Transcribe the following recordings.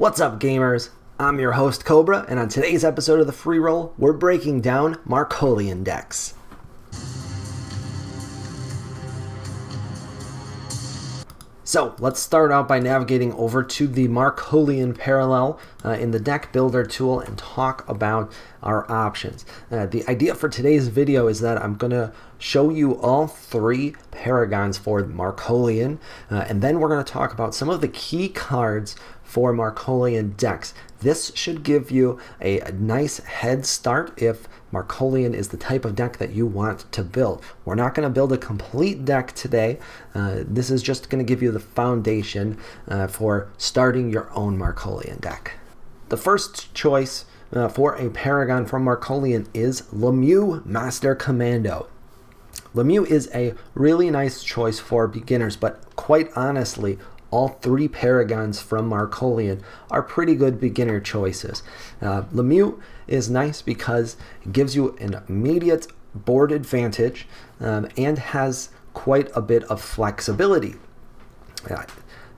What's up, gamers? I'm your host, Cobra, and on today's episode of the Freeroll, we're breaking down Marcolian decks. So, let's start out by navigating over to the Marcolian Parallel in the Deck Builder tool and talk about our options. The idea for today's video is that I'm going to show you all three Paragons for Marcolian, and then we're going to talk about some of the key cards for Marcolian decks. This should give you a nice head start if Marcolian is the type of deck that you want to build. We're not going to build a complete deck today. This is just going to give you the foundation for starting your own Marcolian deck. The first choice for a Paragon from Marcolian is Lemieux Master Commando. Lemieux is a really nice choice for beginners, but quite honestly, all three Paragons from Marcolian are pretty good beginner choices. Lemieux is nice because it gives you an immediate board advantage and has quite a bit of flexibility.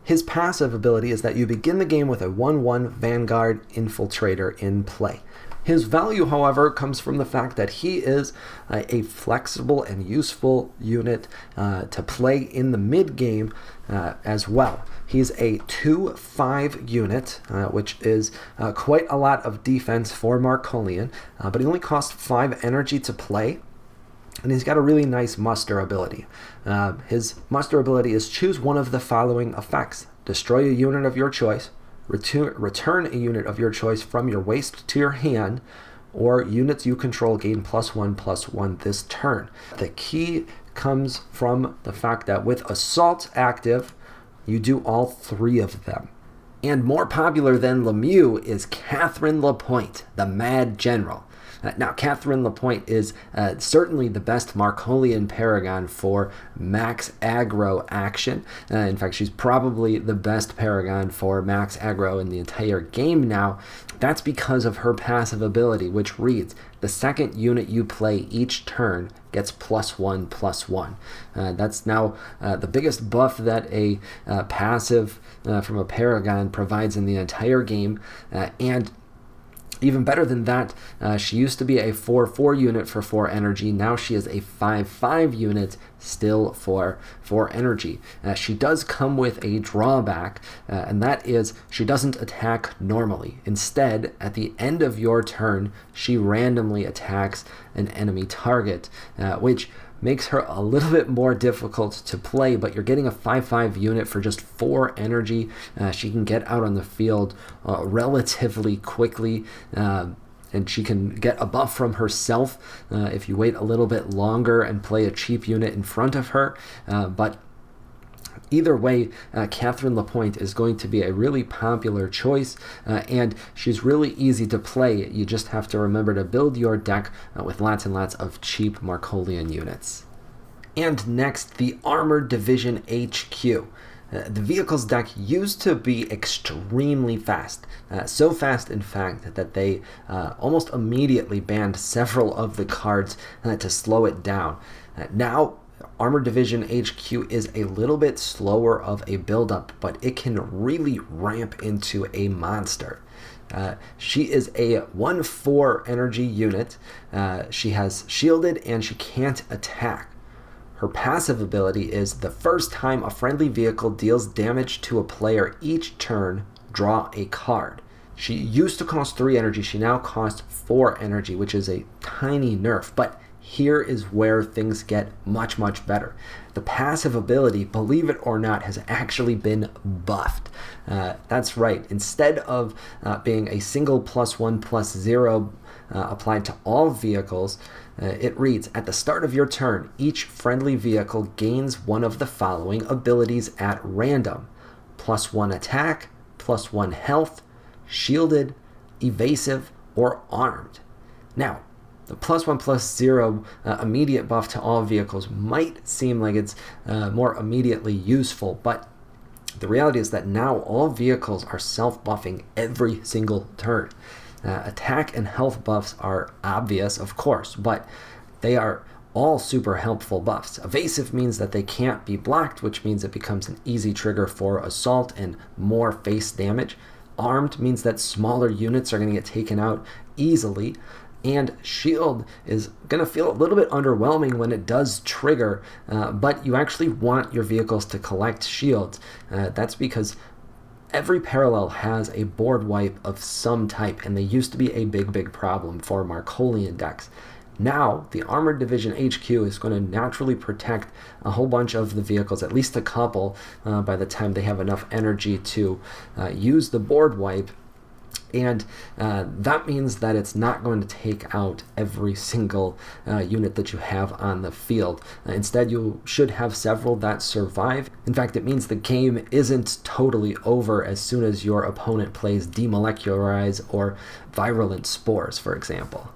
His passive ability is that you begin the game with a 1/1 Vanguard Infiltrator in play. His value, however, comes from the fact that he is a flexible and useful unit to play in the mid-game as well. He's a 2/5 unit, which is quite a lot of defense for Marcolian, but he only costs 5 energy to play. And he's got a really nice muster ability. His muster ability is choose one of the following effects. Destroy a unit of your choice, return a unit of your choice from your waist to your hand, or units you control gain +1/+1 this turn. The key comes from the fact that with Assault active, you do all three of them. And more popular than Lemieux is Catherine LaPointe, the Mad General. Now, Catherine LaPointe is certainly the best Marcolian Paragon for max aggro action. In fact, she's probably the best Paragon for max aggro in the entire game now. That's because of her passive ability, which reads, the second unit you play each turn gets +1/+1. That's now the biggest buff that a passive from a Paragon provides in the entire game, and even better than that, she used to be a 4/4 unit for 4 energy. Now she is a 5/5 unit still for 4 energy. She does come with a drawback, and that is she doesn't attack normally. Instead, at the end of your turn, she randomly attacks an enemy target, which makes her a little bit more difficult to play, but you're getting a 5/5 unit for just 4 energy. She can get out on the field relatively quickly, and she can get a buff from herself if you wait a little bit longer and play a cheap unit in front of her. But either way, Catherine LaPointe is going to be a really popular choice, and she's really easy to play. You just have to remember to build your deck with lots and lots of cheap Marcolian units. And next, the Armoured Division HQ. The vehicles deck used to be extremely fast, so fast in fact that they almost immediately banned several of the cards to slow it down. Now, Armored Division HQ is a little bit slower of a build-up, but it can really ramp into a monster. She is a 1/4 energy unit. She has shielded and she can't attack. Her passive ability is the first time a friendly vehicle deals damage to a player each turn, draw a card. She used to cost 3 energy. She now costs 4 energy, which is a tiny nerf, but here is where things get much, much better. The passive ability, believe it or not, has actually been buffed. That's right. Instead of being a single +1/+0 applied to all vehicles, it reads, at the start of your turn, each friendly vehicle gains one of the following abilities at random. +1 attack, +1 health, shielded, evasive, or armed. Now, the +1/+0 immediate buff to all vehicles might seem like it's more immediately useful, but the reality is that now all vehicles are self-buffing every single turn. Attack and health buffs are obvious, of course, but they are all super helpful buffs. Evasive means that they can't be blocked, which means it becomes an easy trigger for assault and more face damage. Armed means that smaller units are going to get taken out easily. And shield is going to feel a little bit underwhelming when it does trigger, but you actually want your vehicles to collect shields. That's because every parallel has a board wipe of some type, and they used to be a big problem for Marcolian decks. Now, the Armored Division HQ is going to naturally protect a whole bunch of the vehicles, at least a couple, by the time they have enough energy to use the board wipe. And that means that it's not going to take out every single unit that you have on the field. Instead, you should have several that survive. In fact, it means the game isn't totally over as soon as your opponent plays Demolecularize or Virulent Spores, for example.